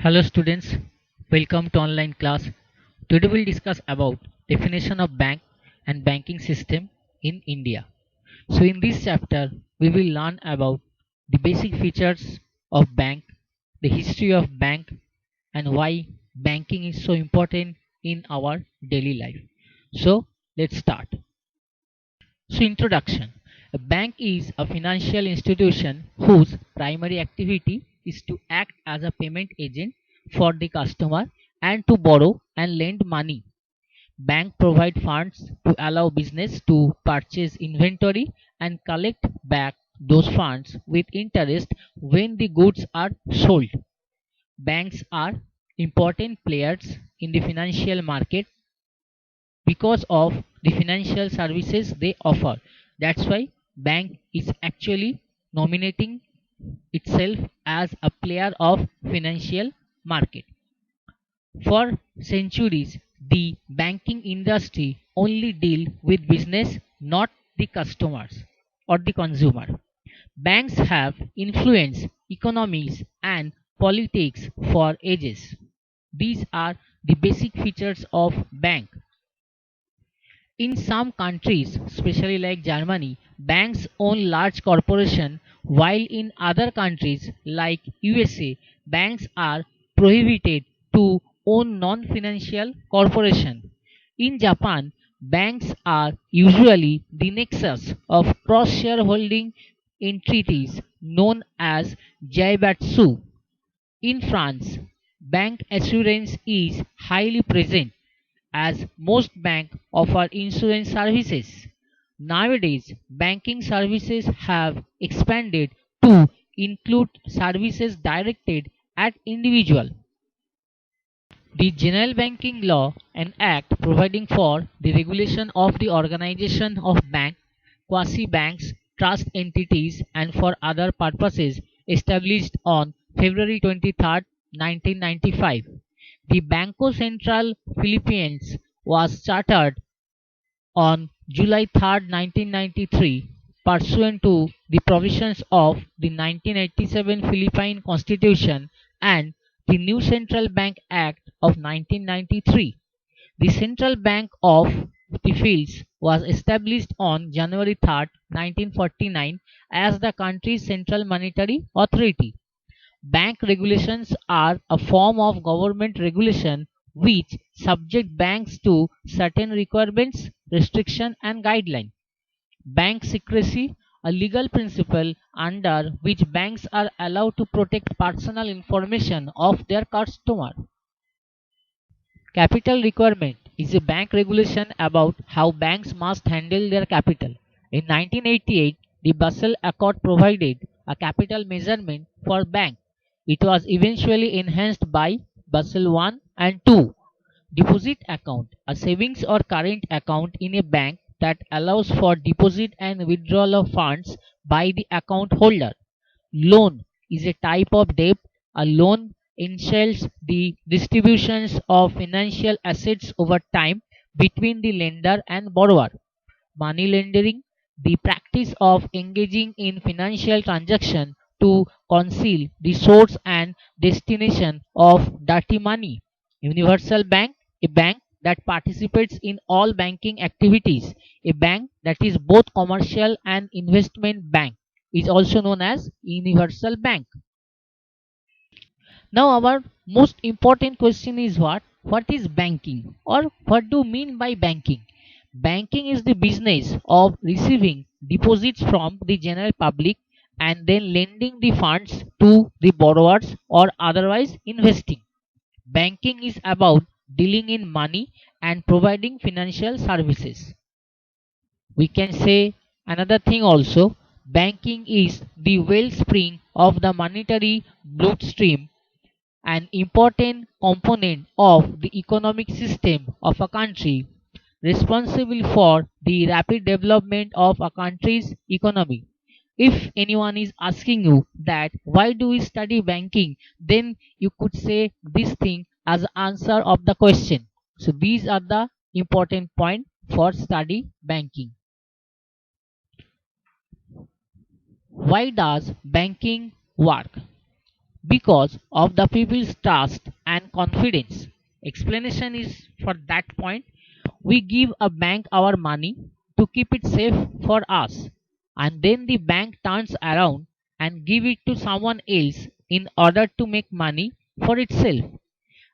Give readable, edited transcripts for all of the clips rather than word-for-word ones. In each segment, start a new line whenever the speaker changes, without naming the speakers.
Hello students, welcome to online class. Today we'll discuss about definition of bank and banking system in India. So in this chapter we will learn about the basic features of bank, the history of bank and why banking is so important in our daily life. So let's start. So introduction. A bank is a financial institution whose primary activity is to act as a payment agent for the customer and to borrow and lend money. Bank provide funds to allow business to purchase inventory and collect back those funds with interest when the goods are sold. Banks are important players in the financial market because of the financial services they offer. That's why bank is actually nominating itself as a player of financial market. For centuries, the banking industry only deal with business, not the customers or the consumer. Banks have influenced economies and politics for ages. These are the basic features of bank. In some countries, especially like Germany, banks own large corporations, while in other countries like USA, banks are prohibited to own non-financial corporation. In Japan, banks are usually the nexus of cross-shareholding entities known as jaibatsu. In France, bank assurance is highly present as most banks offer insurance services. Nowadays, banking services have expanded to include services directed at individual. The General Banking Law, an act providing for the regulation of the organization of bank, quasi-banks, trust entities and for other purposes, established on February 23rd, 1995. The Banco Central Philippines was chartered on July 3rd, 1993, pursuant to the provisions of the 1987 Philippine Constitution and the new Central Bank Act of 1993. The Central Bank of the Philippines was established on January 3rd, 1949 as the country's central monetary authority. Bank regulations are a form of government regulation which subject banks to certain requirements, restrictions and guidelines. Bank secrecy, a legal principle under which banks are allowed to protect personal information of their customer. Capital requirement is a bank regulation about how banks must handle their capital. In 1988, the Basel Accord provided a capital measurement for banks. It was eventually enhanced by Basel I and II. Deposit account, a savings or current account in a bank that allows for deposit and withdrawal of funds by the account holder. Loan is a type of debt. A loan entails the distributions of financial assets over time between the lender and borrower. Money laundering, the practice of engaging in financial transaction to conceal the source and destination of dirty money. Universal bank, a bank that participates in all banking activities. A bank that is both commercial and investment bank is also known as universal bank. Now our most important question is what is banking or what do you mean by banking? Banking is the business of receiving deposits from the general public and then lending the funds to the borrowers or otherwise investing. Banking is about dealing in money and providing financial services. We can say another thing also, banking is the wellspring of the monetary bloodstream, an important component of the economic system of a country, responsible for the rapid development of a country's economy. If anyone is asking you that why do we study banking, then you could say this thing as answer of the question. So these are the important point for study banking. Why does banking work? because of the people's trust and confidence. Explanation is for that point. We give a bank our money to keep it safe for us, and then the bank turns around and give it to someone else in order to make money for itself.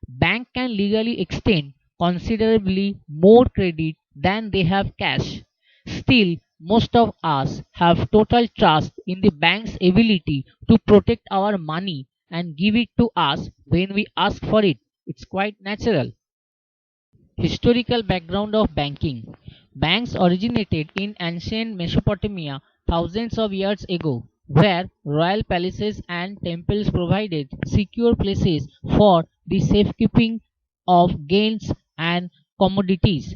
Bank can legally extend considerably more credit than they have cash. Still, most of us have total trust in the bank's ability to protect our money and give it to us when we ask for it. It's quite natural. Historical background of banking. Banks originated in ancient Mesopotamia thousands of years ago, where royal palaces and temples provided secure places for the safekeeping of gains and commodities.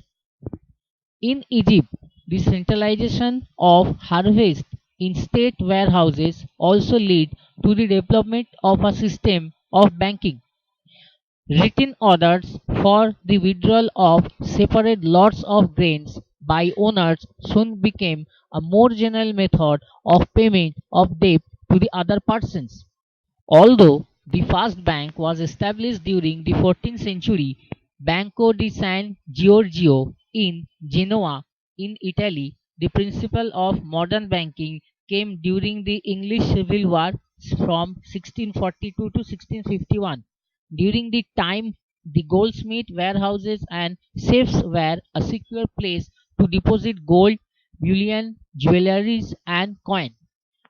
In Egypt, the centralization of harvest in state warehouses also led to the development of a system of banking. Written orders for the withdrawal of separate lots of grains by owners soon became a more general method of payment of debt to the other persons. Although the first bank was established during the 14th century, Banco di San Giorgio in Genoa in Italy, the principle of modern banking came during the English Civil War from 1642 to 1651. During the time, the goldsmith warehouses and safes were a secure place to deposit gold, bullion, jewelries, and coin.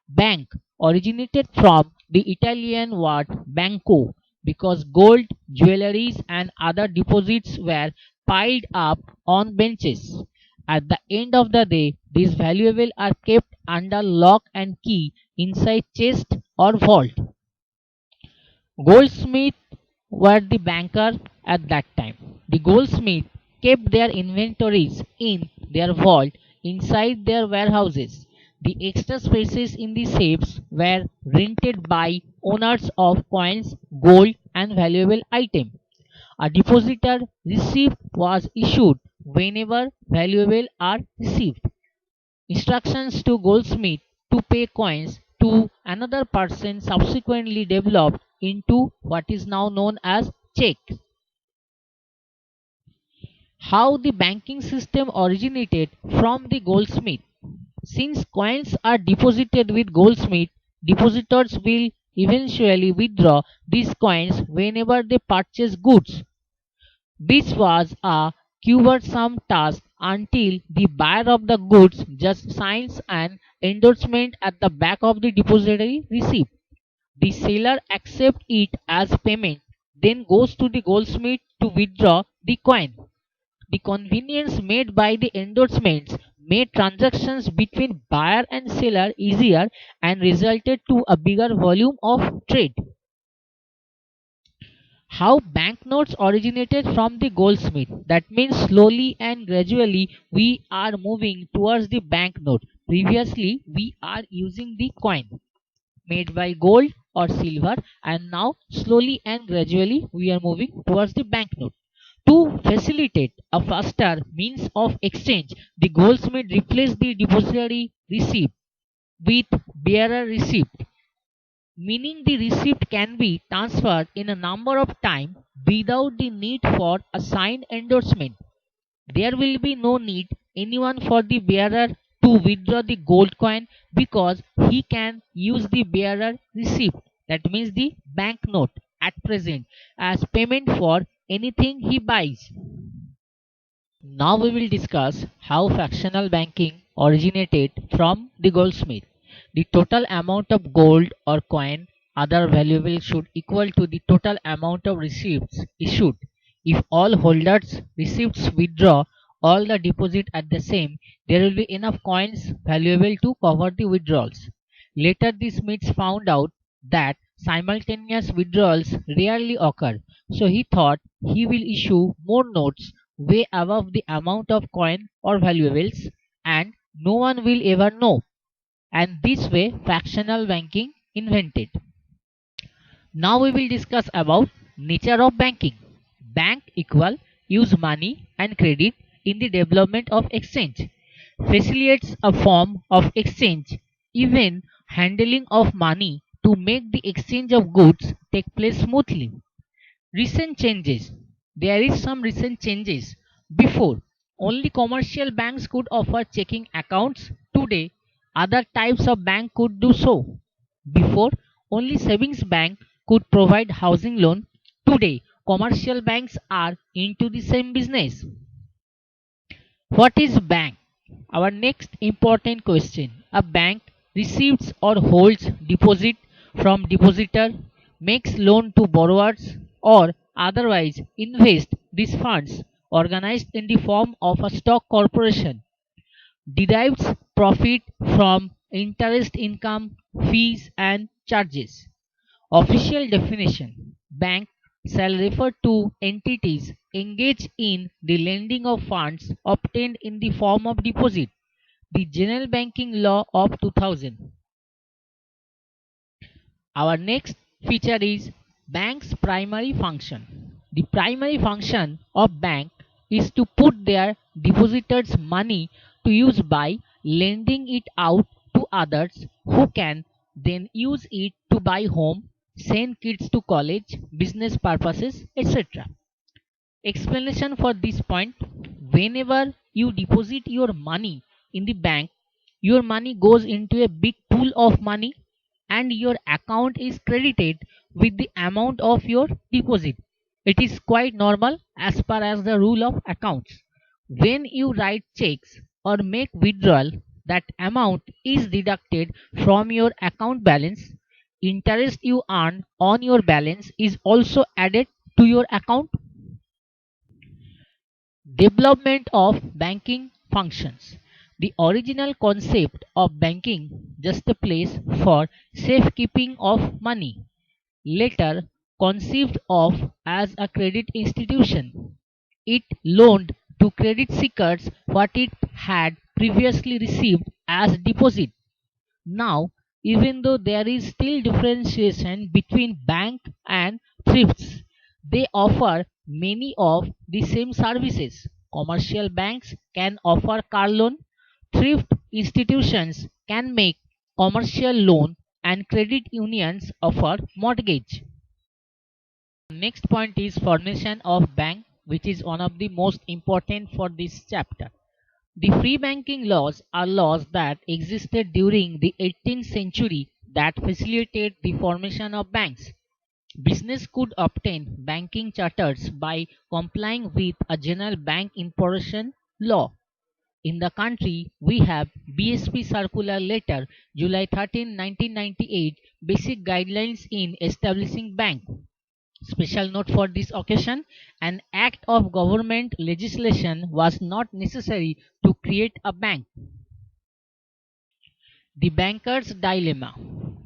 Bank originated from the Italian word banco because gold, jewelries, and other deposits were piled up on benches. At the end of the day, these valuables are kept under lock and key inside chest or vault. Goldsmiths were the banker at that time. The goldsmiths kept their inventories in their vault inside their warehouses. The extra spaces in the safes were rented by owners of coins, gold, and valuable items. A depositor receipt was issued whenever valuables are received. Instructions to goldsmith to pay coins to another person subsequently developed into what is now known as checks. How the banking system originated from the goldsmith. Since coins are deposited with goldsmith, depositors will eventually withdraw these coins whenever they purchase goods. This was a cumbersome task until the buyer of the goods just signs an endorsement at the back of the depository receipt. The seller accepts it as payment, then goes to the goldsmith to withdraw the coin. The convenience made by the endorsements made transactions between buyer and seller easier and resulted to a bigger volume of trade. How banknotes originated from the goldsmith. That means slowly and gradually we are moving towards the banknote. Previously we are using the coin made by gold or silver, and now slowly and gradually we are moving towards the banknote. To facilitate a faster means of exchange, the goldsmith replaced the depository receipt with bearer receipt, meaning the receipt can be transferred in a number of times without the need for a signed endorsement. There will be no need anyone for the bearer to withdraw the gold coin because he can use the bearer receipt, that means the banknote, at present as payment for anything he buys. Now we will discuss how fractional banking originated from the goldsmith. The total amount of gold or coin other valuable should equal to the total amount of receipts issued. If all holders receipts withdraw all the deposit at the same, there will be enough coins valuable to cover the withdrawals. Later the Smiths found out that simultaneous withdrawals rarely occur, so he thought he will issue more notes way above the amount of coin or valuables, and no one will ever know. And this way fractional banking invented. Now we will discuss about nature of banking. Bank equal use money and credit in the development of exchange. Facilitates a form of exchange, even handling of money to make the exchange of goods take place smoothly. Recent changes. There is some recent changes. Before, only commercial banks could offer checking accounts. Today, other types of bank could do so. Before, only savings bank could provide housing loan. Today, commercial banks are into the same business. What is bank? Our next important question. A bank receives or holds deposit from depositor, makes loan to borrowers, or otherwise invest these funds organized in the form of a stock corporation, derives profit from interest income, fees and charges. Official definition. Bank shall refer to entities engaged in the lending of funds obtained in the form of deposit. The General Banking Law of 2000. Our next feature is bank's primary function. The primary function of bank is to put their depositors' money to use by lending it out to others who can then use it to buy home, send kids to college, business purposes, etc. Explanation for this point. Whenever you deposit your money in the bank, your money goes into a big pool of money and your account is credited with the amount of your deposit. It is quite normal as per as the rule of accounts. When you write checks or make withdrawal, that amount is deducted from your account balance. Interest you earn on your balance is also added to your account. Development of banking functions. The original concept of banking just a place for safekeeping of money, later conceived of as a credit institution. It loaned to credit seekers what it had previously received as deposit. Now, even though there is still differentiation between bank and thrifts, they offer many of the same services. Commercial banks can offer car loan, thrift institutions can make commercial loan, and credit unions offer mortgage. Next point is formation of bank, which is one of the most important for this chapter. The free banking laws are laws that existed during the 18th century that facilitated the formation of banks. Business could obtain banking charters by complying with a general bank incorporation law. In the country, we have BSP Circular Letter, July 13, 1998, Basic Guidelines in Establishing Bank. Special note for this occasion, an act of government legislation was not necessary to create a bank. The banker's dilemma.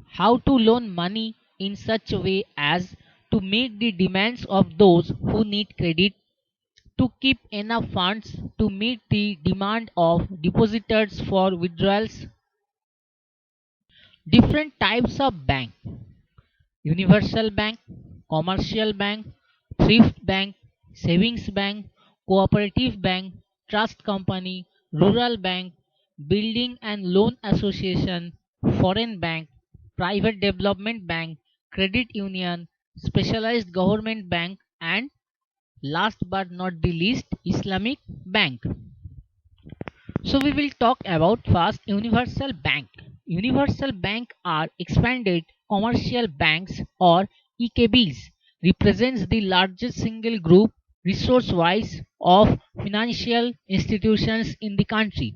How to loan money in such a way as to meet the demands of those who need credit, to keep enough funds to meet the demand of depositors for withdrawals. Different types of bank. Universal bank, commercial bank, thrift bank, savings bank, cooperative bank, trust company, rural bank, building and loan association, foreign bank, private development bank, credit union, specialized government bank, and last but not the least, Islamic bank. So we will talk about first universal bank. Universal bank are expanded commercial banks or EKBs, represents the largest single group resource-wise of financial institutions in the country,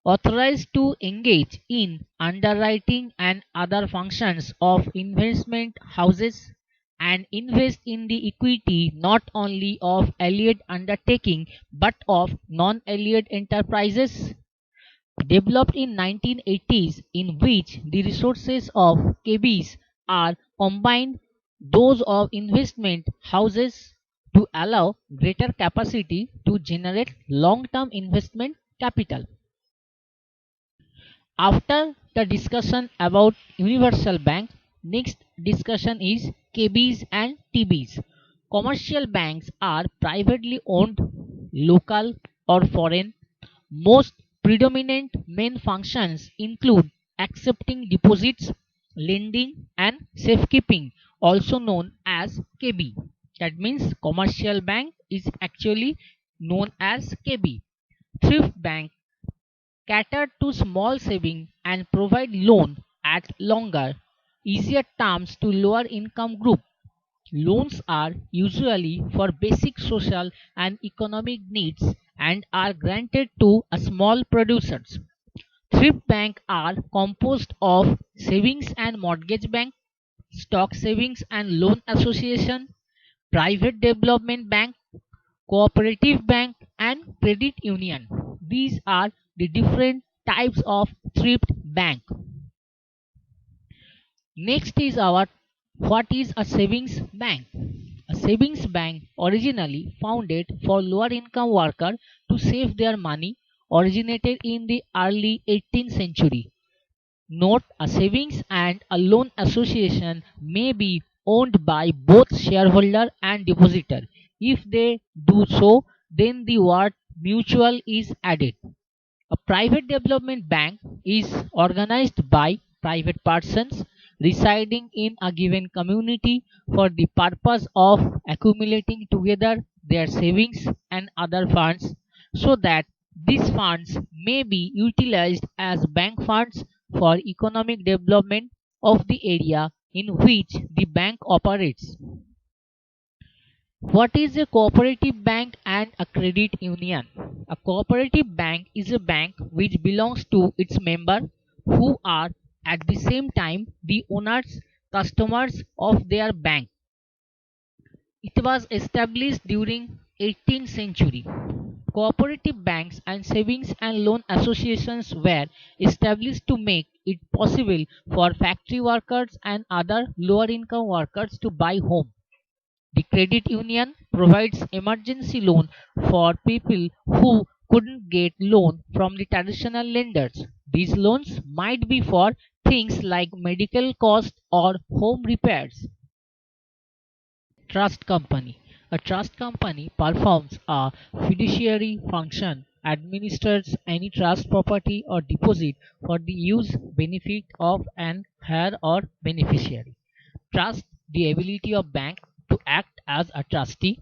authorized to engage in underwriting and other functions of investment houses and invest in the equity not only of allied undertaking but of non-allied enterprises. Developed in 1980s, in which the resources of KBs are combined those of investment houses to allow greater capacity to generate long-term investment capital. After the discussion about universal bank, next discussion is KBs and TBs. Commercial banks are privately owned, local or foreign. Most predominant main functions include accepting deposits, lending and safekeeping, also known as KB. That means commercial bank is actually known as KB. Thrift bank cater to small saving and provide loan at longer, easier terms to lower income group. Loans are usually for basic social and economic needs and are granted to a small producers. Thrift bank are composed of savings and mortgage bank, stock savings and loan association, private development bank, cooperative bank and credit union. These are the different types of thrift bank. Next is our what is a savings bank? A savings bank originally founded for lower income workers to save their money originated in the early 18th century. Note, a savings and a loan association may be owned by both shareholder and depositor. If they do so, then the word mutual is added. A private development bank is organized by private persons residing in a given community for the purpose of accumulating together their savings and other funds so that these funds may be utilized as bank funds for economic development of the area in which the bank operates. What is a cooperative bank and a credit union? A cooperative bank is a bank which belongs to its members who are at the same time the owners, customers of their bank. It was established during 18th century. Cooperative banks and savings and loan associations were established to make it possible for factory workers and other lower income workers to buy home. The credit union provides emergency loan for people who couldn't get loan from the traditional lenders. These loans might be for things like medical costs or home repairs. Trust company. A trust company performs a fiduciary function, administers any trust property or deposit for the use benefit of an heir or beneficiary. Trust, the ability of bank to act as a trustee.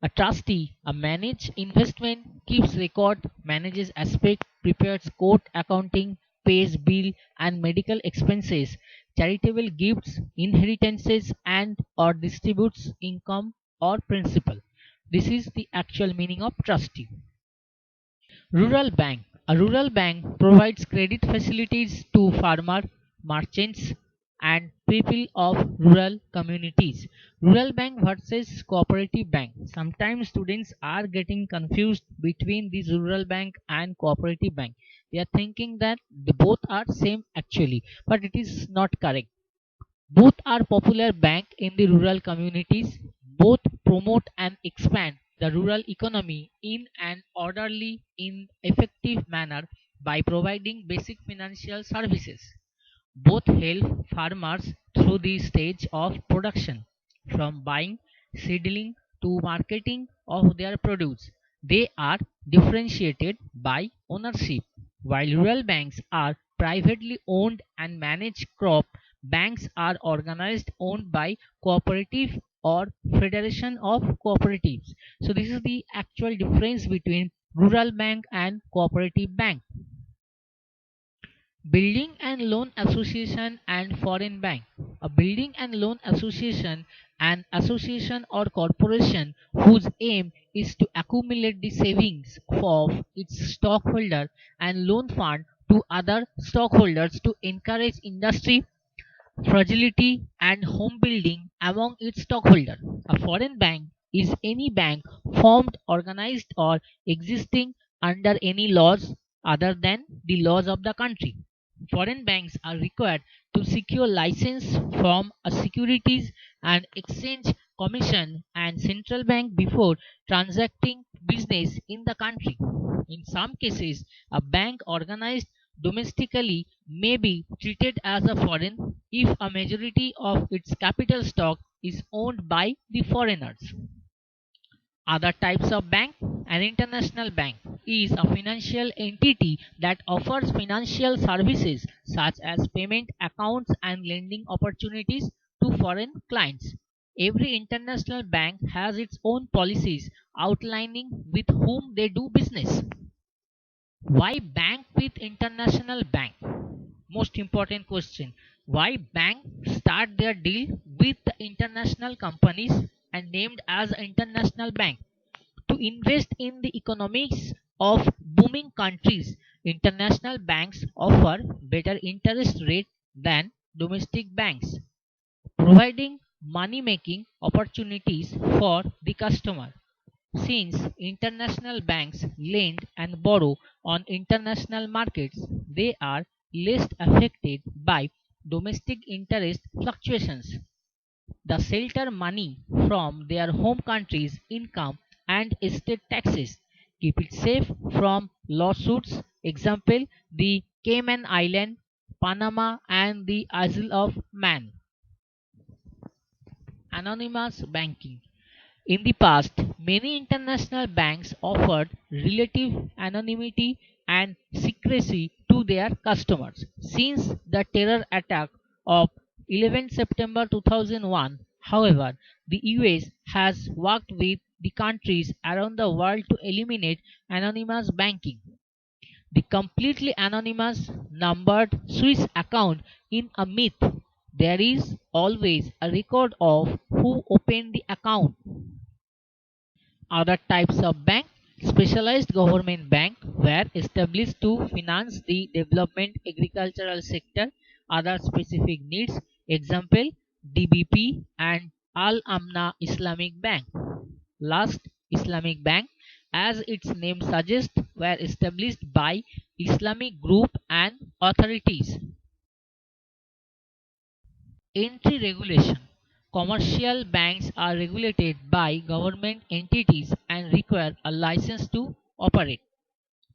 A trustee, a manage investment, keeps record, manages aspect, prepares court accounting, pays bill and medical expenses, charitable gifts, inheritances and or distributes income or principal. This is the actual meaning of trustee. Rural bank. A rural bank provides credit facilities to farmer, merchants, and people of rural communities. Rural bank versus cooperative bank. Sometimes students are getting confused between this rural bank and cooperative bank. They are thinking that the both are same actually, but it is not correct. Both are popular bank in the rural communities. Both promote and expand the rural economy in an orderly, in effective manner by providing basic financial services. Both help farmers through the stage of production, from buying seedling to marketing of their produce. They are differentiated by ownership. While rural banks are privately owned and managed, crop banks are organized owned by cooperative or federation of cooperatives. So this is the actual difference between rural bank and cooperative bank. Building and Loan Association and Foreign Bank. A building and loan association, an association or corporation whose aim is to accumulate the savings of its stockholder and loan fund to other stockholders to encourage industry, fragility, and home building among its stockholders. A foreign bank is any bank formed, organized, or existing under any laws other than the laws of the country. Foreign banks are required to secure license from a Securities and Exchange Commission and central bank before transacting business in the country. In some cases, a bank organized domestically may be treated as a foreign if a majority of its capital stock is owned by the foreigners. Other types of bank. An international bank is a financial entity that offers financial services such as payment accounts and lending opportunities to foreign clients. Every international bank has its own policies outlining with whom they do business. Why bank with international bank? Most important question. Why bank start their deal with the international companies and named as international bank? To invest in the economics of booming countries. International banks offer better interest rate than domestic banks, providing money making opportunities for the customer. Since international banks lend and borrow on international markets, they are less affected by domestic interest fluctuations. They shelter money from their home country's income and estate taxes, keep it safe from lawsuits. Example, the Cayman Island, Panama, and the Isle of Man. Anonymous banking. In the past, many international banks offered relative anonymity and secrecy to their customers. Since the terror attack of 11 September 2001, however, the US has worked with the countries around the world to eliminate anonymous banking. The completely anonymous numbered Swiss account in a myth. There is always a record of who opened the account. Other types of bank. Specialized government bank were established to finance the development agricultural sector, other specific needs. Example, DBP and Al Amna Islamic Bank. Last Islamic Bank, as its name suggests, were established by Islamic group and authorities. Entry regulation. Commercial banks are regulated by government entities and require a license to operate.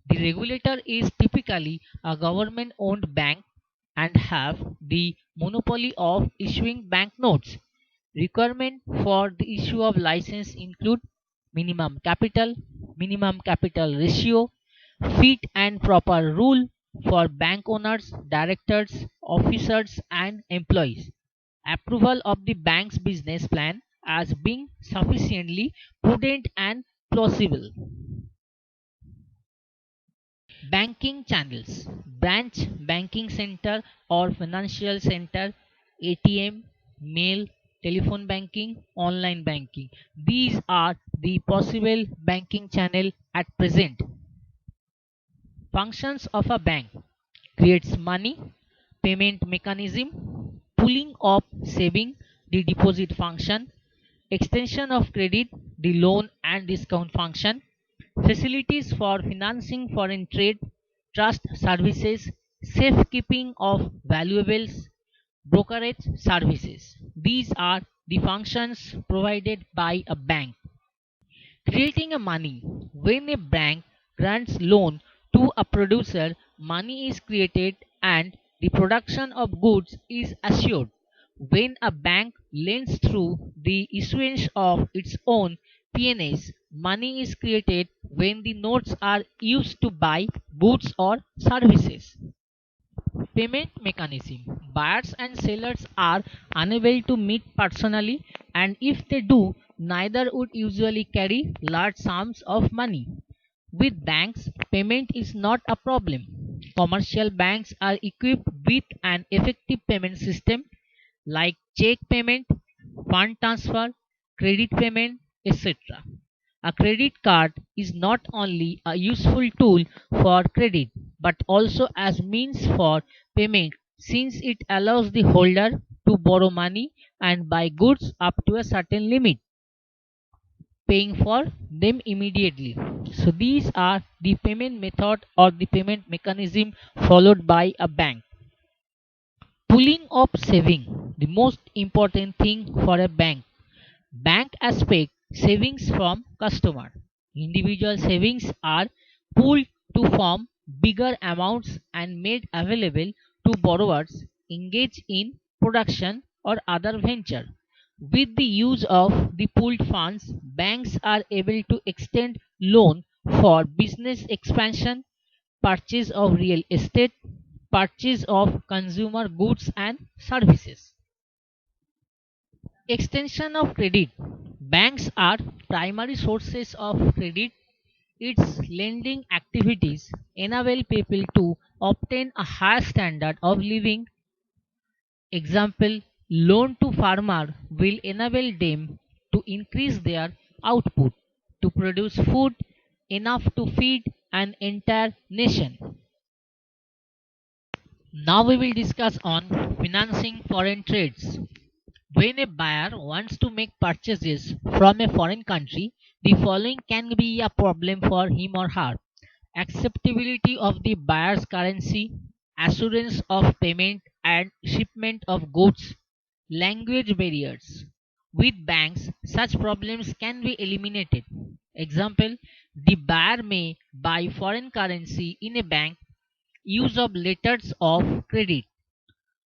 The regulator is typically a government owned bank and have the monopoly of issuing banknotes. Requirements for the issue of license include minimum capital ratio, fit and proper rule for bank owners, directors, officers and employees. Approval of the bank's business plan as being sufficiently prudent and plausible. Banking channels. Branch banking center or financial center, ATM, mail, telephone banking, online banking. These are the possible banking channel at present. Functions of a bank. Creates money, payment mechanism, pooling of saving, the deposit function, extension of credit, the loan and discount function, facilities for financing foreign trade, trust services, safekeeping of valuables, brokerage services. These are the functions provided by a bank. Creating a money. When a bank grants loan to a producer, money is created and the production of goods is assured. When a bank lends through the issuance of its own PNS, money is created when the notes are used to buy goods or services. Payment mechanism. Buyers and sellers are unable to meet personally, and if they do, neither would usually carry large sums of money. With banks, payment is not a problem. Commercial banks are equipped with an effective payment system like check payment, fund transfer, credit payment, etc. A credit card is not only a useful tool for credit but also as means for payment since it allows the holder to borrow money and buy goods up to a certain limit, paying for them immediately. So these are the payment method or the payment mechanism followed by a bank. Pooling of saving, the most important thing for a bank. Bank aspect savings from customer. Individual savings are pooled to form bigger amounts and made available to borrowers engaged in production or other venture. With the use of the pooled funds, banks are able to extend loan for business expansion, purchase of real estate, purchase of consumer goods and services. Extension of credit. Banks are primary sources of credit. Its lending activities enable people to obtain a higher standard of living. Example, loan to farmer will enable them to increase their output to produce food enough to feed an entire nation. Now we will discuss on financing foreign trades. When a buyer wants to make purchases from a foreign country, the following can be a problem for him or her: acceptability of the buyer's currency, assurance of payment and shipment of goods, language barriers. With banks, such problems can be eliminated. Example, the buyer may buy foreign currency in a bank, use of letters of credit.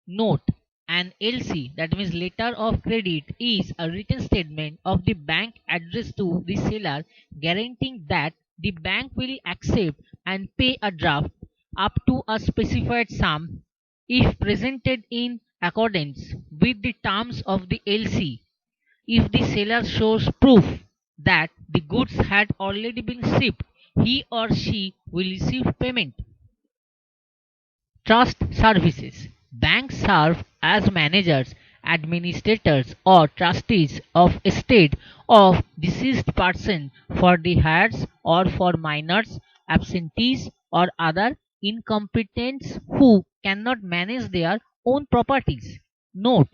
Note: an LC, that means letter of credit, is a written statement of the bank addressed to the seller guaranteeing that the bank will accept and pay a draft up to a specified sum if presented in accordance with the terms of the LC. If the seller shows proof that the goods had already been shipped, he or she will receive payment. Trust services. Banks serve as managers, administrators, or trustees of estate of deceased person for the heirs or for minors, absentees, or other incompetents who cannot manage their own properties. Note: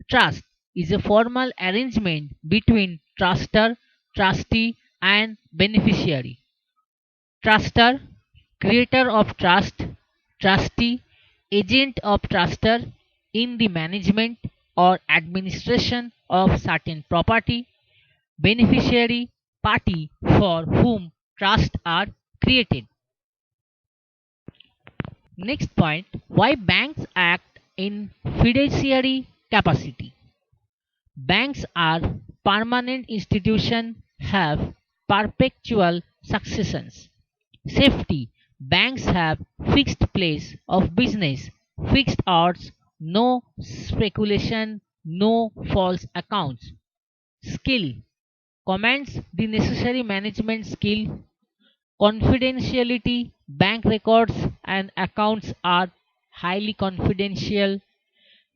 trust is a formal arrangement between truster, trustee, and beneficiary. Truster, creator of trust; trustee, agent of truster in the management or administration of certain property; beneficiary, party for whom trusts are created. Next point, why banks act in fiduciary capacity. Banks are permanent institutions, have perpetual successions. Safety. Banks have fixed place of business, fixed hours, no speculation, no false accounts. Skill. Commands the necessary management skill. Confidentiality. Bank records and accounts are highly confidential.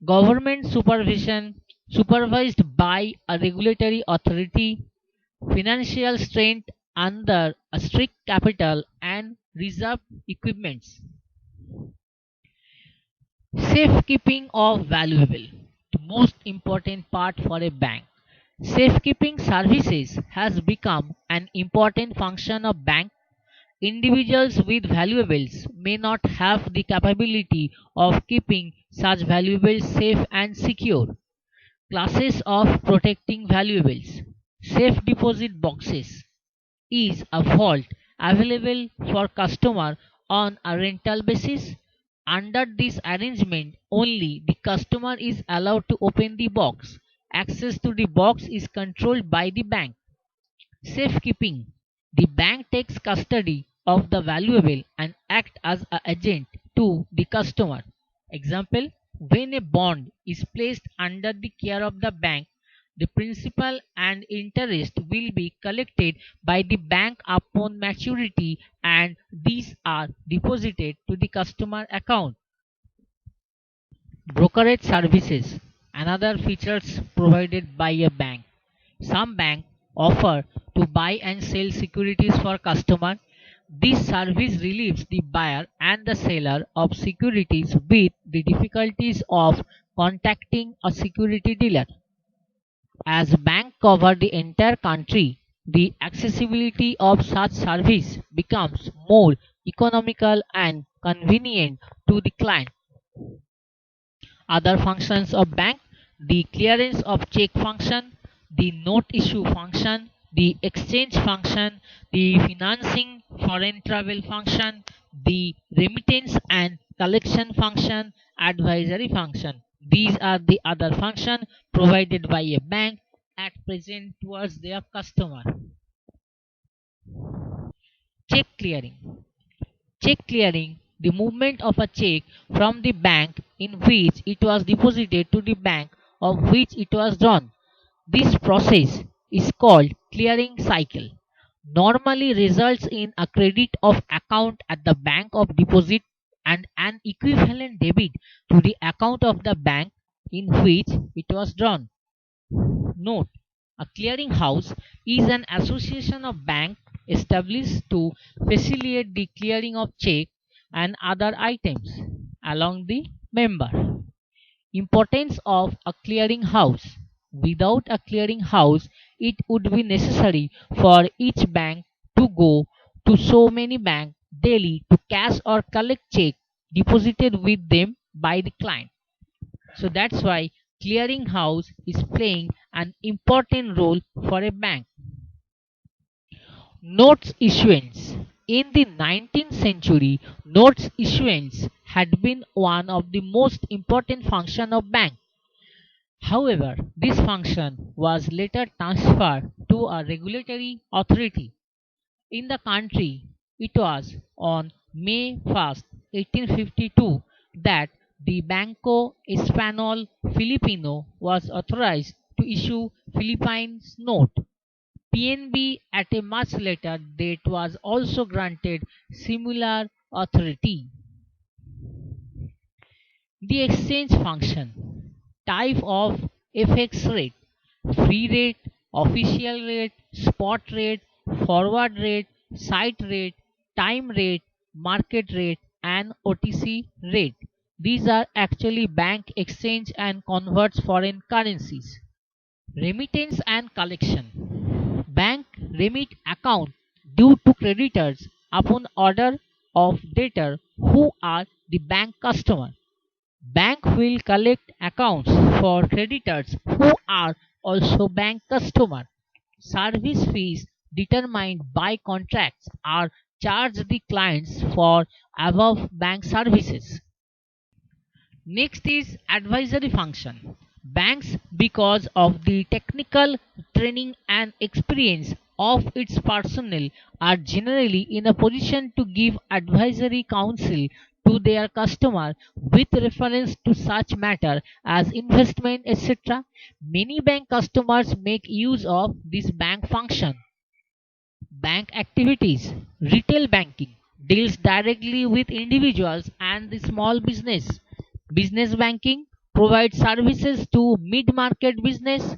Government supervision. Supervised by a regulatory authority. Financial strength under a strict capital and reserve equipments. Safekeeping of valuable, the most important part for a bank. Safekeeping services has become an important function of bank. Individuals with valuables may not have the capability of keeping such valuables safe and secure. Classes of protecting valuables. Safe deposit boxes is a vault available for customer on a rental basis. Under this arrangement, only the customer is allowed to open the box. Access to the box is controlled by the bank. Safekeeping. The bank takes custody of the valuable and act as an agent to the customer. Example, when a bond is placed under the care of the bank, the principal and interest will be collected by the bank upon maturity and these are deposited to the customer account. Brokerage services. Another features provided by a bank. Some banks offer to buy and sell securities for customer. This service relieves the buyer and the seller of securities with the difficulties of contacting a security dealer. As banks cover the entire country, the accessibility of such service becomes more economical and convenient to the client. Other functions of bank: the clearance of check function, the note issue function, the exchange function, the financing foreign travel function, the remittance and collection function, advisory function. These are the other function provided by a bank at present towards their customer. Check clearing. Check clearing, the movement of a check from the bank in which it was deposited to the bank of which it was drawn. This process is called clearing cycle. Normally results in a credit of account at the bank of deposit and an equivalent debit to the account of the bank in which it was drawn. Note: a clearing house is an association of banks established to facilitate the clearing of check and other items along the member. Importance of a clearing house. Without a clearing house, it would be necessary for each bank to go to so many banks daily to cash or collect check deposited with them by the client. So that's why clearing house is playing an important role for a bank. Notes issuance. In the 19th century, notes issuance had been one of the most important functions of bank. However, this function was later transferred to a regulatory authority. In the country, it was on May 1st, 1852 that the Banco Español Filipino was authorized to issue Philippine note. PNB at a much later date was also granted similar authority. The exchange function. Type of FX rate: free rate, official rate, spot rate, forward rate, site rate, time rate, market rate, and OTC rate. These are actually bank exchange and converts foreign currencies. Remittance and collection. Bank remit account due to creditors upon order of debtor who are the bank customer. Bank will collect accounts for creditors who are also bank customer. Service fees determined by contracts are charged the clients for above bank services. Next is advisory function. Banks, because of the technical training and experience of its personnel, are generally in a position to give advisory counsel to their customer with reference to such matter as investment, etc. Many bank customers make use of this bank function. Bank activities. Retail banking deals directly with individuals and the small business. Business banking provides services to mid-market business.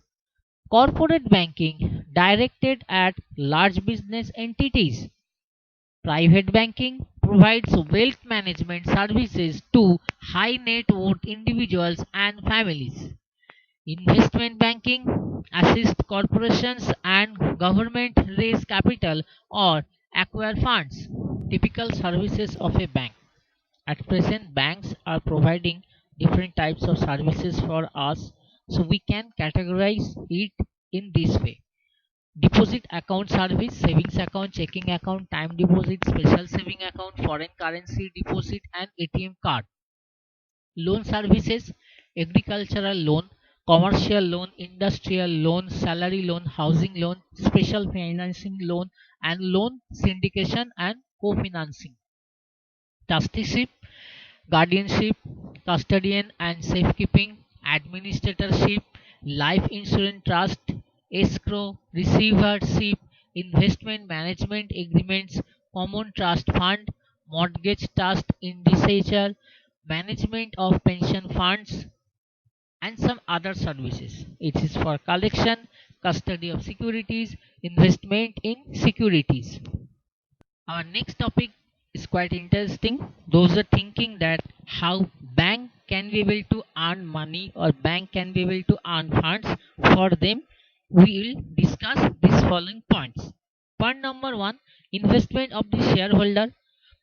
Corporate banking directed at large business entities. Private banking provides wealth management services to high net worth individuals and families. Investment banking assists corporations and government raise capital or acquire funds. Typical services of a bank. At present, banks are providing different types of services for us, so we can categorize it in this way: deposit account service, savings account, checking account, time deposit, special saving account, foreign currency deposit, and ATM card. Loan services: agricultural loan, commercial loan, industrial loan, salary loan, housing loan, special financing loan, and loan syndication and co-financing. Trusteeship, guardianship, custodian and safekeeping, administratorship, life insurance trust, escrow, receivership, investment management agreements, common trust fund, mortgage trust indicator, management of pension funds, and some other services. It is for collection, custody of securities, investment in securities. Our next topic is quite interesting. Those are thinking that how bank can be able to earn money or bank can be able to earn funds. For them, we will discuss these following points. Point number one: investment of the shareholder,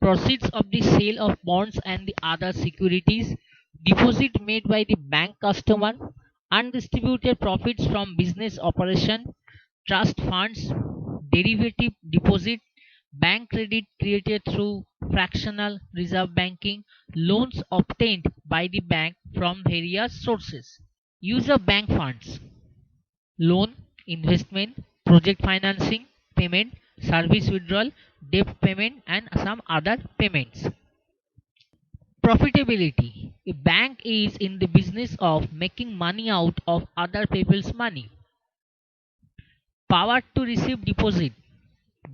proceeds of the sale of bonds and the other securities, deposit made by the bank customer, undistributed profits from business operation, trust funds, derivative deposit, bank credit created through fractional reserve banking, loans obtained by the bank from various sources. Use of bank funds: loan, investment, project financing, payment, service withdrawal, debt payment, and some other payments. Profitability: a bank is in the business of making money out of other people's money. Power to receive deposit: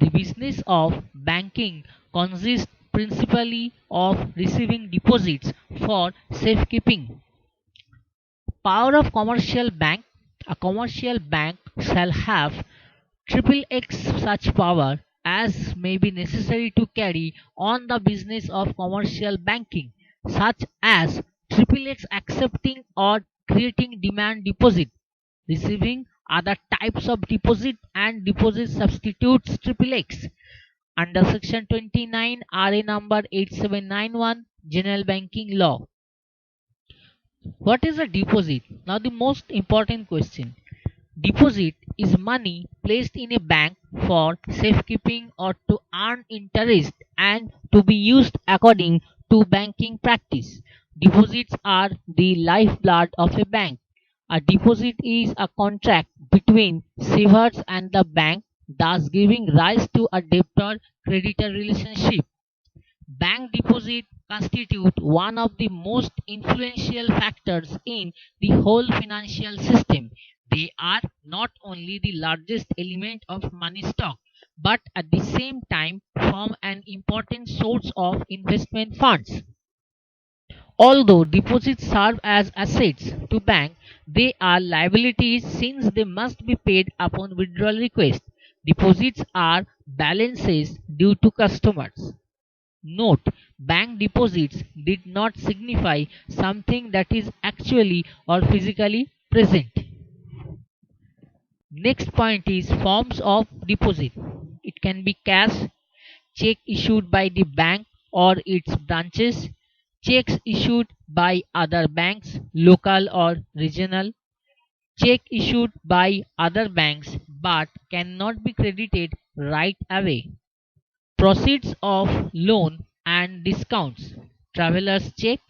the business of banking consists principally of receiving deposits for safekeeping. Power of commercial bank: a commercial bank shall have triple X such power as may be necessary to carry on the business of commercial banking, such as triple X accepting or creating demand deposit, receiving other types of deposit and deposit substitutes triple X under section 29 RA number 8791 General Banking Law. What is a deposit? Now the most important question. Deposit is money placed in a bank for safekeeping or to earn interest and to be used according to banking practice. Deposits are the lifeblood of a bank. A deposit is a contract between savers and the bank, thus giving rise to a debtor-creditor relationship. Bank deposits constitute one of the most influential factors in the whole financial system. They are not only the largest element of money stock, but at the same time form an important source of investment funds. Although deposits serve as assets to bank, they are liabilities since they must be paid upon withdrawal request. Deposits are balances due to customers. Note: bank deposits did not signify something that is actually or physically present. Next point is forms of deposit. It can be cash, check issued by the bank or its branches, checks issued by other banks, local or regional, check issued by other banks but cannot be credited right away, proceeds of loan and discounts, traveler's check,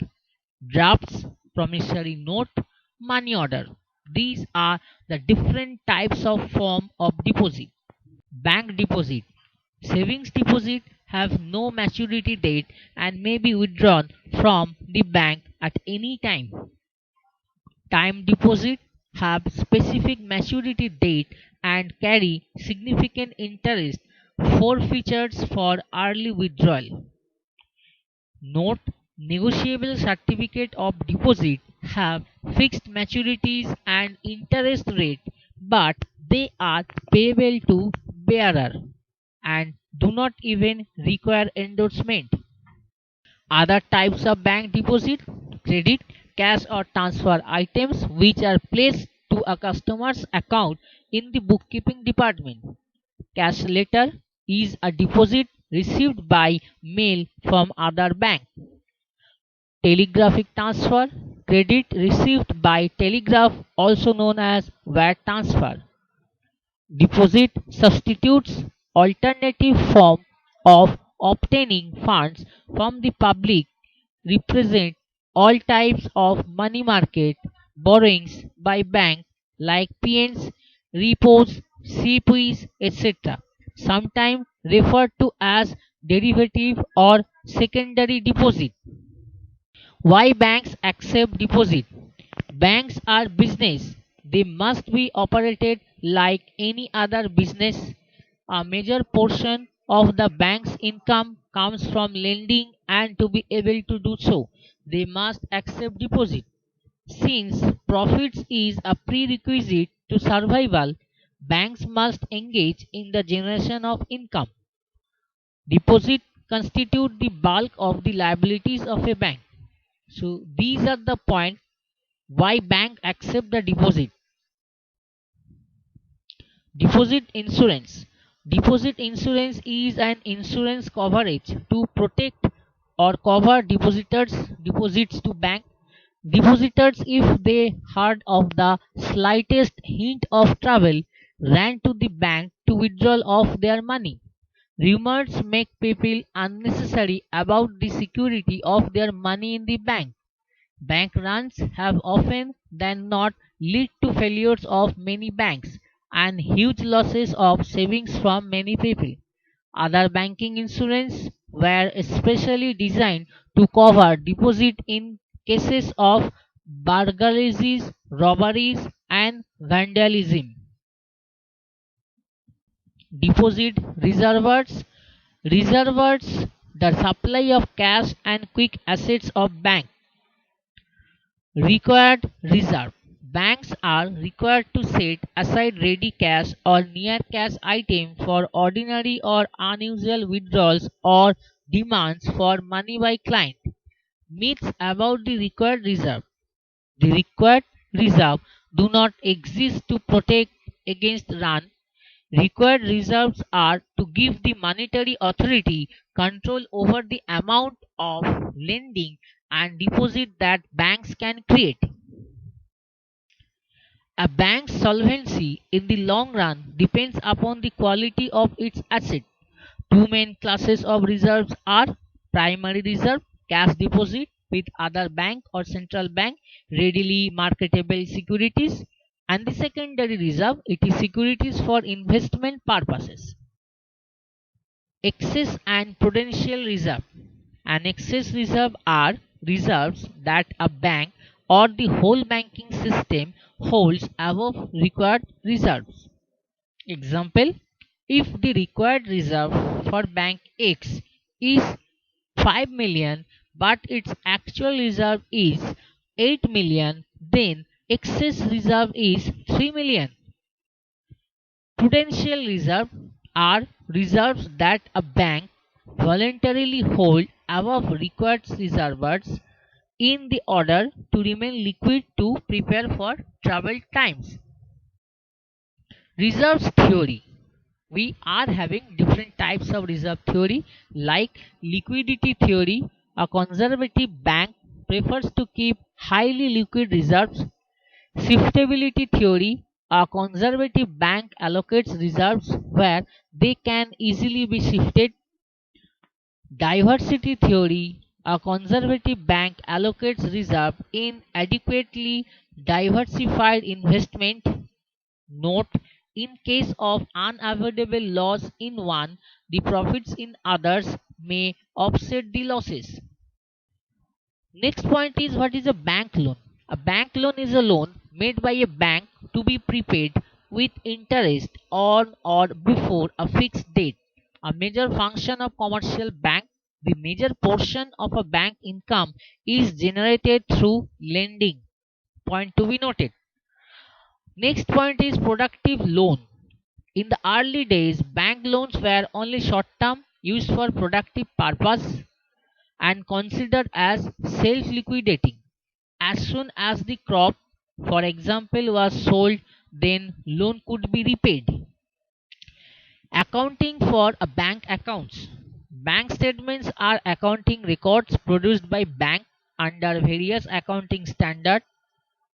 drafts, promissory note, money order. These are the different types of form of deposit. Bank deposit. Savings deposit have no maturity date and may be withdrawn from the bank at any time. Time deposit have specific maturity date and carry significant interest forfeitures for early withdrawal. Note: negotiable certificate of deposit have fixed maturities and interest rate, but they are payable to bearer and do not even require endorsement. Other types of bank deposit: credit, cash or transfer items which are placed to a customer's account in the bookkeeping department. Cash letter is a deposit received by mail from other bank. Telegraphic transfer: credit received by telegraph, also known as wire transfer. Deposit substitutes alternative form of obtaining funds from the public, represent all types of money market borrowings by bank like PNs, repos, CPs, etc. Sometimes referred to as derivative or secondary deposit. Why banks accept deposit? Banks are business. They must be operated like any other business. A major portion of the bank's income comes from lending, and to be able to do so, they must accept deposit. Since profits is a prerequisite to survival, banks must engage in the generation of income. Deposit constitute the bulk of the liabilities of a bank. So these are the points why bank accept the deposit. Deposit insurance. Deposit insurance is an insurance coverage to protect or cover depositors' deposits to bank. Depositors, if they heard of the slightest hint of trouble, ran to the bank to withdraw of their money. Rumors make people unnecessary about the security of their money in the bank. Bank runs have often than not led to failures of many banks and huge losses of savings from many people. Other banking insurance were especially designed to cover deposit in cases of burglaries, robberies, and vandalism. Deposit reservoirs, the supply of cash and quick assets of bank. Required reserve. Banks are required to set aside ready cash or near cash items for ordinary or unusual withdrawals or demands for money by client. Myths about the required reserve. The required reserve do not exist to protect against run. Required reserves are to give the monetary authority control over the amount of lending and deposit that banks can create. A bank's solvency in the long run depends upon the quality of its asset. Two main classes of reserves are primary reserve, cash deposit with other bank or central bank, readily marketable securities, and the secondary reserve, it is securities for investment purposes. Excess and prudential reserve. An excess reserve are reserves that a bank or the whole banking system holds above required reserves. Example, if the required reserve for bank X is 5 million but its actual reserve is 8 million, then excess reserve is 3 million. Prudential reserve are reserves that a bank voluntarily hold above required reserves in the order to remain liquid to prepare for troubled times. Reserves theory. We are having different types of reserve theory like liquidity theory. A conservative bank prefers to keep highly liquid reserves. Shiftability theory. A conservative bank allocates reserves where they can easily be shifted. Diversity theory. A conservative bank allocates reserve in adequately diversified investment. Note: in case of unavoidable loss in one, the profits in others may offset the losses. Next point is, what is a bank loan? A bank loan is a loan made by a bank to be prepaid with interest on or before a fixed date. A major function of commercial bank. The major portion of a bank income is generated through lending. Point to be noted. Next point is productive loan. In the early days, bank loans were only short term, used for productive purpose, and considered as self liquidating. As soon as the crop, for example, was sold, then loan could be repaid. Accounting for a bank accounts. Bank statements are accounting records produced by bank under various accounting standards.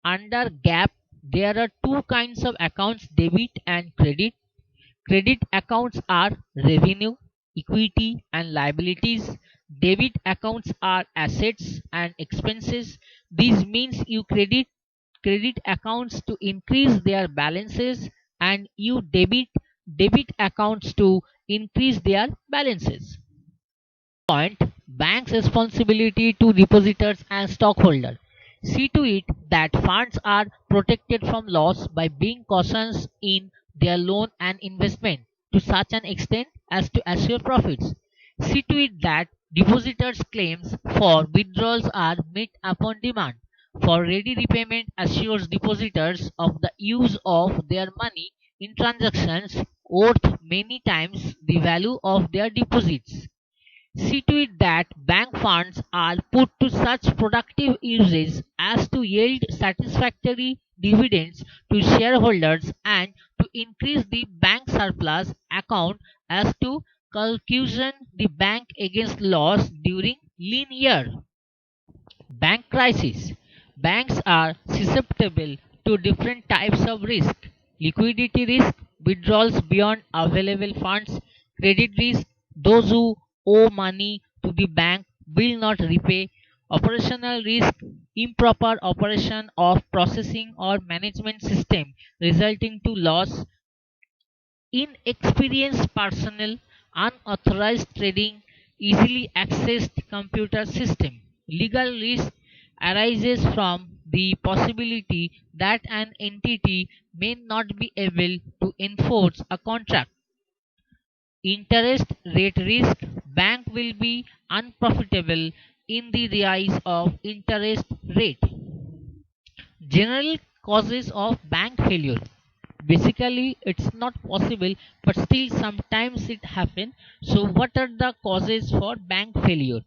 Under GAAP, there are two kinds of accounts, debit and credit. Credit accounts are revenue, equity, and liabilities. Debit accounts are assets and expenses. This means you credit accounts to increase their balances and you debit accounts to increase their balances. Point: bank's responsibility to depositors and stockholders. See to it that funds are protected from loss by being cautious in their loan and investment to such an extent as to assure profits. See to it that depositors' claims for withdrawals are met upon demand. For ready repayment assures depositors of the use of their money in transactions worth many times the value of their deposits. See to it that bank funds are put to such productive uses as to yield satisfactory dividends to shareholders and to increase the bank surplus account as to cushion the bank against loss during lean year. Bank crisis. Banks are susceptible to different types of risk. Liquidity risk, withdrawals beyond available funds; credit risk, those who owe money to the bank will not repay; Operational risk, improper operation of processing or management system resulting to loss, inexperienced personnel, unauthorized trading, easily accessed computer system. Legal risk arises from the possibility that an entity may not be able to enforce a contract. Interest rate risk, bank will be unprofitable in the rise of interest rate. General causes of bank failure. Basically, it's not possible, but still sometimes it happens. So, what are the causes for bank failure?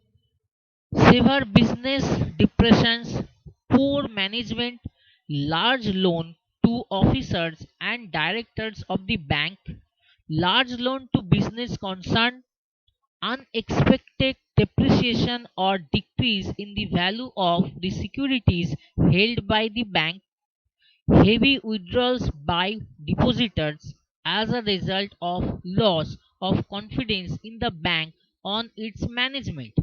Severe business depressions, poor management, large loan to officers and directors of the bank, large loan to business concern, unexpected depreciation or decrease in the value of the securities held by the bank, heavy withdrawals by depositors as a result of loss of confidence in the bank on its management.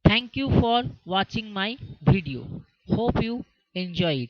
Thank you for watching my video. Hope you enjoy it.